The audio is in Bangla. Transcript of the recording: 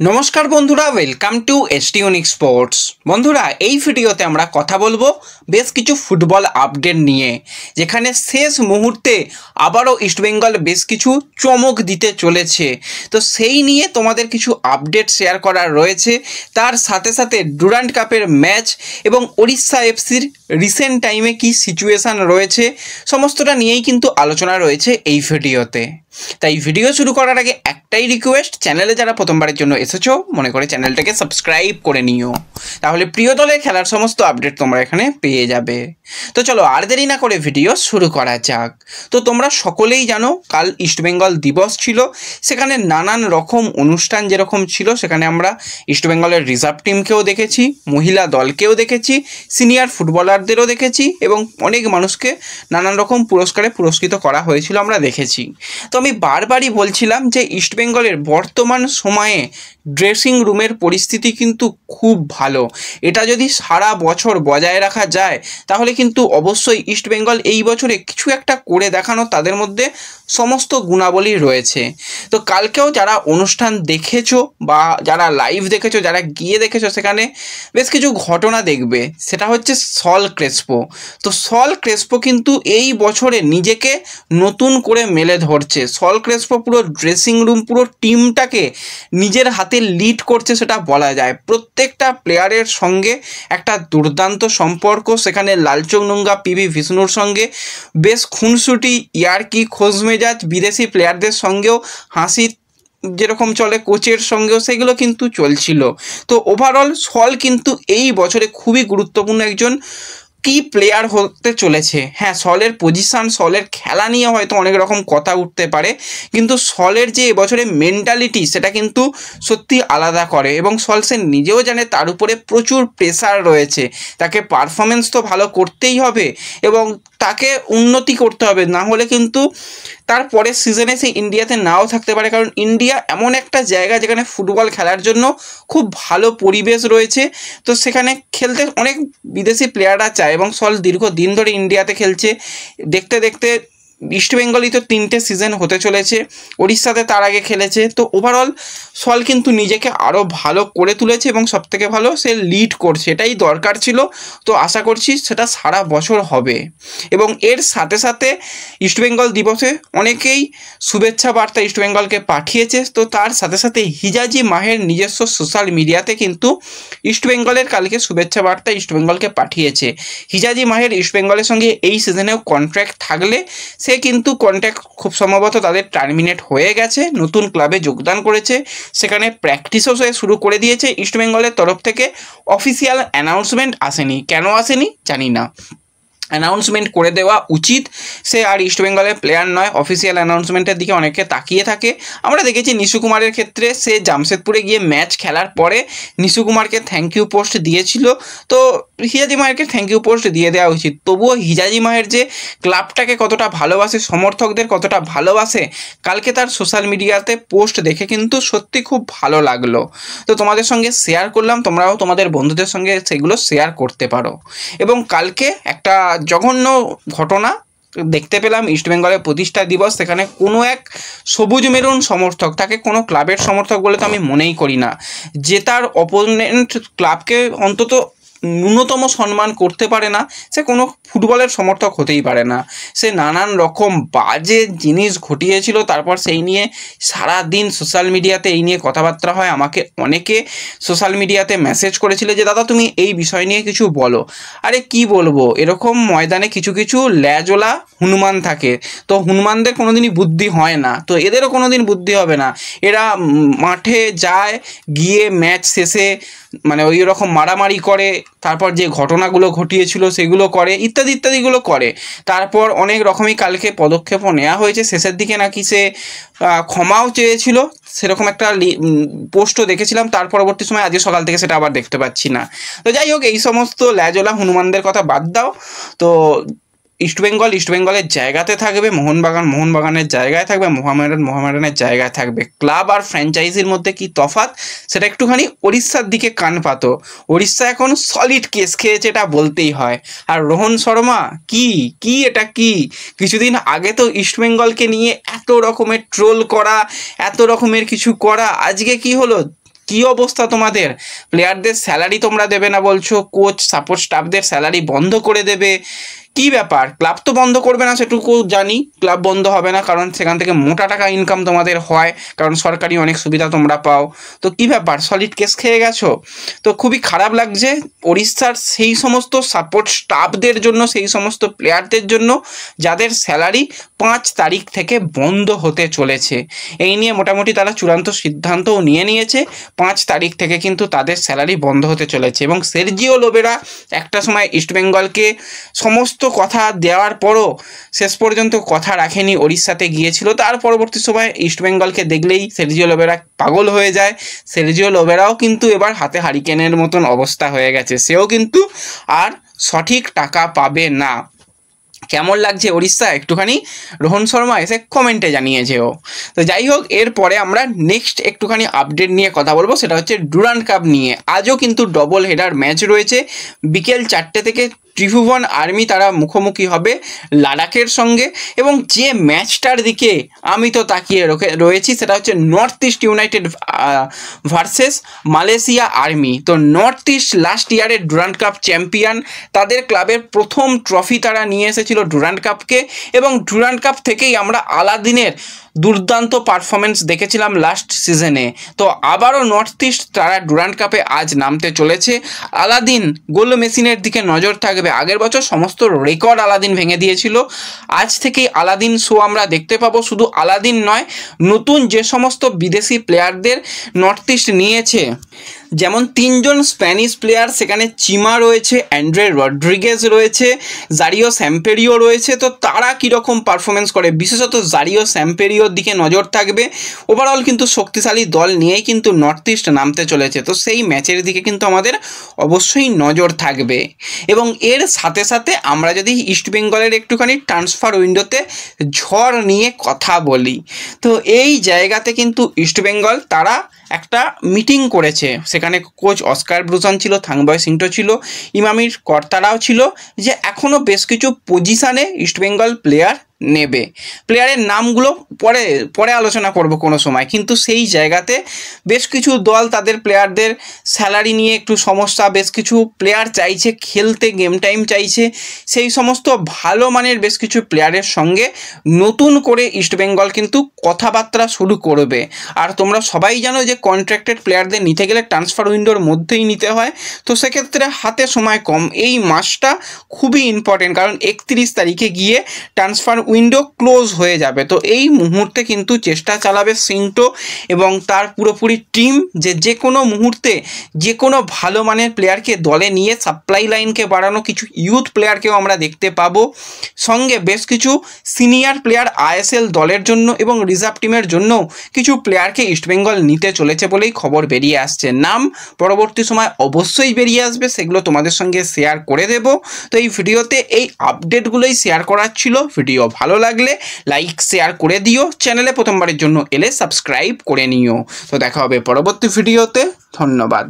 নমস্কার বন্ধুরা, welcome to ST unique sports. বন্ধুরা, এই ভিডিওতে আমরা কথা বলবো বেশ কিছু ফুটবল আপডেট নিয়ে, যেখানে শেষ মুহূর্তে আবারও ইস্টবেঙ্গল বেশ কিছু চমক দিতে চলেছে। তো সেই নিয়ে তোমাদের কিছু আপডেট শেয়ার করার রয়েছে। তার সাথে সাথে ডুরান্ড কাপের ম্যাচ এবং ওড়িশা এফসির রিসেন্ট টাইমে কি সিচুয়েশান রয়েছে, সমস্তটা নিয়েই কিন্তু আলোচনা রয়েছে এই ভিডিওতে। তাই ভিডিও শুরু করার আগে একটাই রিকোয়েস্ট, চ্যানেলে যারা প্রথমবারের জন্য এসেছো মনে করে চ্যানেলটাকে সাবস্ক্রাইব করে নিও, তাহলে প্রিয় দলের খেলার সমস্ত আপডেট তোমরা এখানে পেয়ে যাবে। তো চলো আর দেরি না করে ভিডিও শুরু করা যাক। তো তোমরা সকলেই জানো কাল ইস্টবেঙ্গল দিবস ছিল। সেখানে নানান রকম অনুষ্ঠান যেরকম ছিল, সেখানে আমরা ইস্টবেঙ্গলের রিজার্ভ টিমকেও দেখেছি, মহিলা দলকেও দেখেছি, সিনিয়র ফুটবলারদেরও দেখেছি এবং অনেক মানুষকে নানান রকম পুরস্কারে পুরস্কৃত করা হয়েছিল আমরা দেখেছি। তো আমি বারবারই বলছিলাম যে ইস্টবেঙ্গলের বর্তমান সময়ে ড্রেসিং রুমের পরিস্থিতি কিন্তু খুব ভালো। এটা যদি সারা বছর বজায় রাখা যায় তাহলে কিন্তু অবশ্যই ইস্টবেঙ্গল এই বছরে কিছু একটা করে দেখানো তাদের মধ্যে সমস্ত গুণাবলী রয়েছে। তো কালকেও যারা অনুষ্ঠান দেখেছো বা যারা লাইভ দেখেছো, যারা গিয়ে দেখেছো, সেখানে বেশ কিছু ঘটনা দেখবে। সেটা হচ্ছে সল ক্রেসপো। তো সল ক্রেসপো কিন্তু এই বছরে নিজেকে নতুন করে মেলে ধরছে। সল ক্রেসপো পুরো ড্রেসিং রুম, পুরো টিমটাকে নিজের হাতে লিড করছে সেটা বলা যায়। প্রত্যেকটা প্লেয়ারের সঙ্গে একটা দুর্দান্ত সম্পর্ক। সেখানে লালচং নুঙ্গা পিভি বিষ্ণুর সঙ্গে বেশ খুনসুটি, ইয়ার্কি, খোঁজমেজাজ, বিদেশি প্লেয়ারদের সঙ্গেও হাসি যেরকম চলে, কোচের সঙ্গেও সেগুলো কিন্তু চলছিল। তো ওভারঅল সল কিন্তু এই বছরে খুবই গুরুত্বপূর্ণ একজন কি প্লেয়ার হতে চলেছে। হ্যাঁ, সলের পজিশান, সলের খেলা নিয়ে হয়তো অনেক রকম কথা উঠতে পারে, কিন্তু সলের যে এবছরে মেন্টালিটি সেটা কিন্তু সত্যি আলাদা করে এবং সল সে নিজেও জানে তার উপরে প্রচুর প্রেসার রয়েছে। তাকে পারফরমেন্স তো ভালো করতেই হবে এবং তাকে উন্নতি করতে হবে, না হলে কিন্তু তার পরের সিজনে সে ইন্ডিয়াতে নাও থাকতে পারে। কারণ ইন্ডিয়া এমন একটা জায়গা যেখানে ফুটবল খেলার জন্য খুব ভালো পরিবেশ রয়েছে। তো সেখানে খেলতে অনেক বিদেশি প্লেয়াররা চায় এবং সল দীর্ঘদিন ধরে ইন্ডিয়াতে খেলছে। দেখতে দেখতে ইস্টবেঙ্গলই তো 3টে সিজন হতে চলেছে, ওড়িশাতে তার আগে খেলেছে। তো ওভারঅল সল কিন্তু নিজেকে আরও ভালো করে তুলেছে এবং সবথেকে ভালো সে লিড করছে। এটাই দরকার ছিল। তো আশা করছি সেটা সারা বছর হবে। এবং এর সাথে সাথে ইস্টবেঙ্গল দিবসে অনেকেই শুভেচ্ছা বার্তা ইস্টবেঙ্গলকে পাঠিয়েছে। তো তার সাথে সাথে হিজাজি মাহের নিজস্ব সোশ্যাল মিডিয়াতে কিন্তু ইস্টবেঙ্গলের কালকে শুভেচ্ছা বার্তা ইস্টবেঙ্গলকে পাঠিয়েছে। হিজাজি মাহের ইস্টবেঙ্গলের সঙ্গে এই সিজনেও কন্ট্রাক্ট থাকলে সে কিন্তু কন্ট্রাক্ট খুব সম্ভবত তাদের টার্মিনেট হয়ে গেছে, নতুন ক্লাবে যোগদান করেছে, সেখানে প্র্যাকটিসও সে শুরু করে দিয়েছে। ইস্টবেঙ্গলের তরফ থেকে অফিসিয়াল অ্যানাউন্সমেন্ট আসেনি, কেন আসেনি জানি না। অ্যানাউন্সমেন্ট করে দেওয়া উচিত। সে আর ইস্টবেঙ্গলের প্লেয়ার নয়, অফিসিয়াল অ্যানাউন্সমেন্টের দিকে অনেকে তাকিয়ে থাকে। আমরা দেখেছি নিশু কুমারের ক্ষেত্রে সে জামশেদপুরে গিয়ে ম্যাচ খেলার পরে নিশু কুমারকে থ্যাংক ইউ পোস্ট দিয়েছিল। তো হিজাজি মাহেরকে থ্যাংক ইউ পোস্ট দিয়ে দেওয়া উচিত। তবুও হিজাজি মাহের যে ক্লাবটাকে কতটা ভালোবাসে, সমর্থকদের কতটা ভালোবাসে, কালকে তার সোশ্যাল মিডিয়াতে পোস্ট দেখে কিন্তু সত্যি খুব ভালো লাগলো। তো তোমাদের সঙ্গে শেয়ার করলাম, তোমরাও তোমাদের বন্ধুদের সঙ্গে সেগুলো শেয়ার করতে পারো। এবং কালকে একটা জঘন্য ঘটনা দেখতে পেলাম ইস্টবেঙ্গলের প্রতিষ্ঠা দিবস। সেখানে কোনো এক সবুজ মেরুন সমর্থক, তাকে কোনো ক্লাবের সমর্থক বলে তো আমি মনেই করি না, যে তার অপোনেন্ট ক্লাবকে অন্তত ন্যূনতম সম্মান করতে পারে না, সে কোনো ফুটবলের সমর্থক হতেই পারে না। সে নানান রকম বাজে জিনিস ঘটিয়েছিল। তারপর সেই নিয়ে সারা দিন সোশ্যাল মিডিয়াতে এই নিয়ে কথাবার্তা হয়। আমাকে অনেকে সোশ্যাল মিডিয়াতে মেসেজ করেছিল যে দাদা তুমি এই বিষয় নিয়ে কিছু বলো। আরে কি বলবো, এরকম ময়দানে কিছু কিছু ল্যাজওয়ালা হনুমান থাকে। তো হনুমানদের কোনো দিনই বুদ্ধি হয় না, তো এদেরও কোনো দিন বুদ্ধি হবে না। এরা মাঠে যায়, গিয়ে ম্যাচ শেষে মানে ওই রকম মারামারি করে, তারপর যে ঘটনাগুলো ঘটিয়েছিল সেগুলো করে, ইত্যাদি ইত্যাদিগুলো করে। তারপর অনেক রকমই কালকে পদক্ষেপও নেওয়া হয়েছে। শেষের দিকে নাকি সে ক্ষমাও চেয়েছিল, সেরকম একটা পোস্টও দেখেছিলাম। তার পরবর্তী সময় আজকে সকাল থেকে সেটা আবার দেখতে পাচ্ছি না। তো যাই হোক, এই সমস্ত ল্যাজওয়ালা হনুমানদের কথা বাদ দাও। তো ইস্টবেঙ্গলের জায়গাতে থাকবে, মোহনবাগানের জায়গায় থাকবে, মোহামেডানের জায়গায় থাকবে। ক্লাব আর ফ্র্যাঞ্চাইজির মধ্যে কি তফাৎ সেটা একটুখানি ওড়িশার দিকে কান পাতো। ওড়িশা এখন সলিড কেস খেয়েছে, এটা বলতেই হয়। আর রোহন শর্মা কি এটা কি কিছুদিন আগে তো ইস্টবেঙ্গলকে নিয়ে এত রকমের ট্রোল করা, এত রকমের কিছু করা, আজকে কি হলো? কি অবস্থা তোমাদের? প্লেয়ারদের স্যালারি তোমরা দেবে না বলছো, কোচ সাপোর্ট স্টাফদের স্যালারি বন্ধ করে দেবে, কি ব্যাপার? ক্লাব তো বন্ধ করবে না সেটুকু জানি, ক্লাব বন্ধ হবে না, কারণ সেখান থেকে মোটা টাকা ইনকাম তোমাদের হয়, কারণ সরকারি অনেক সুবিধা তোমরা পাও। তো কি ব্যাপার, সলিড কেস খেয়ে গেছো? তো খুবই খারাপ লাগছে ওড়িশার সেই সমস্ত সাপোর্ট স্টাফদের জন্য, সেই সমস্ত প্লেয়ারদের জন্য যাদের স্যালারি 5 তারিখ থেকে বন্ধ হতে চলেছে। এই নিয়ে মোটামুটি তারা চূড়ান্ত সিদ্ধান্তও নিয়ে নিয়েছে, 5 তারিখ থেকে কিন্তু তাদের স্যালারি বন্ধ হতে চলেছে। এবং সের্জিও লোবেরা একটা সময় ইস্টবেঙ্গলকে সমস্ত কথা দেওয়ার পরও শেষ পর্যন্ত কথা রাখেনি, ওড়িশাতে গিয়েছিল। তার পরবর্তী সময় ইস্টবেঙ্গলকে দেখলেই সের্জিও লোবেরা পাগল হয়ে যায়। সের্জিও লোবেরাও কিন্তু এবার হাতে হারিকেনের মতন অবস্থা হয়ে গেছে, সেও কিন্তু আর সঠিক টাকা পাবে না। কেমন লাগছে ওড়িশা একটুখানি রোহন শর্মা এসে কমেন্টে জানিয়েছেও। তো যাই হোক, এরপরে আমরা নেক্সট একটুখানি আপডেট নিয়ে কথা বলবো, সেটা হচ্ছে ডুরান্ড কাপ নিয়ে। আজও কিন্তু ডবল হেডার ম্যাচ রয়েছে, বিকেল 4টে থেকে ত্রিভুবন আর্মি তারা মুখোমুখি হবে লাদাখের সঙ্গে। এবং যে ম্যাচটার দিকে আমি তো তাকিয়ে রয়েছি সেটা হচ্ছে north east United versus Malaysia army. তো নর্থ ইস্ট লাস্ট ইয়ারের ডুরান্ড কাপ চ্যাম্পিয়ন, তাদের ক্লাবের প্রথম ট্রফি তারা নিয়ে এসেছিল ডুরান্ড কাপকে, এবং ডুরান্ড কাপ থেকেই আমরা আলাদিনের দুর্দান্ত পারফরমেন্স দেখেছিলাম লাস্ট সিজনে। তো আবারও নর্থ ইস্ট তারা ডুরান্ড কাপে আজ নামতে চলেছে। আলাদিন গোল মেশিনের দিকে নজর থাকবে, আগের বছর সমস্ত রেকর্ড আলাদিন ভেঙে দিয়েছিল। আজ থেকেই আলাদিন শো আমরা দেখতে পাবো। শুধু আলাদিন নয়, নতুন যে সমস্ত বিদেশি প্লেয়ারদের নর্থ ইস্ট নিয়েছে, যেমন 3 জন স্প্যানিশ প্লেয়ার সেখানে, চিমা রয়েছে, অ্যান্ড্রে রড্রিগেজ রয়েছে, জারিও স্যাম্পেরিও রয়েছে। তো তারা কীরকম পারফরমেন্স করে, বিশেষত জারিও স্যাম্পেরিওর দিকে নজর থাকবে। ওভারঅল কিন্তু শক্তিশালী দল নিয়েই কিন্তু নর্থ ইস্ট নামতে চলেছে, তো সেই ম্যাচের দিকে কিন্তু আমাদের অবশ্যই নজর থাকবে। এবং এর সাথে সাথে আমরা যদি ইস্টবেঙ্গলের একটুখানি ট্রান্সফার উইন্ডোতে ঝড় নিয়ে কথা বলি, তো এই জায়গাতে কিন্তু ইস্টবেঙ্গল তারা একটা মিটিং করেছে। সেখানে কোচ অস্কার ব্রুসন ছিল, থাংবয় সিংটো ছিল, ইমামির কর্তারাও ছিল, যে এখনও বেশ কিছু পজিশানে ইস্টবেঙ্গল প্লেয়ার নেবে। প্লেয়ারের নামগুলো পরে আলোচনা করব কোনো সময়, কিন্তু সেই জায়গাতে বেশ কিছু দল তাদের প্লেয়ারদের স্যালারি নিয়ে একটু সমস্যা, বেশ কিছু প্লেয়ার চাইছে খেলতে, গেম টাইম চাইছে। সেই সমস্ত ভালো মানের বেশ কিছু প্লেয়ারের সঙ্গে নতুন করে ইস্টবেঙ্গল কিন্তু কথাবার্তা শুরু করবে। আর তোমরা সবাই জানো যে কন্ট্রাক্টেড প্লেয়ারদের নিতে গেলে ট্রান্সফার উইন্ডোর মধ্যেই নিতে হয়, তো সেক্ষেত্রে হাতে সময় কম। এই মাসটা খুবই ইম্পর্টেন্ট, কারণ 31 তারিখে গিয়ে ট্রান্সফার উইন্ডো ক্লোজ হয়ে যাবে। তো এই মুহূর্তে কিন্তু চেষ্টা চালাবে সিংটো এবং তার পুরোপুরি টিম যে কোনো মুহূর্তে যে কোনো ভালো মানের প্লেয়ারকে দলে নিয়ে সাপ্লাই লাইনকে বাড়ানো, কিছু ইউথ প্লেয়ারকেও আমরা দেখতে পাবো, সঙ্গে বেশ কিছু সিনিয়র প্লেয়ার আইএসএল দলের জন্য এবং রিজার্ভ টিমের জন্য কিছু প্লেয়ারকে ইস্টবেঙ্গল নিতে চলেছে বলেই খবর বেরিয়ে আসছে। নাম পরবর্তী সময় অবশ্যই বেরিয়ে আসবে, সেগুলো তোমাদের সঙ্গে শেয়ার করে দেব। তো এই ভিডিওতে এই আপডেটগুলোই শেয়ার করার ছিল। ভিডিও ভালো লাগলে লাইক শেয়ার করে দিও, চ্যানেলে প্রথমবারের জন্য এলে সাবস্ক্রাইব করে নিও। তো দেখা হবে পরবর্তী ভিডিওতে, ধন্যবাদ।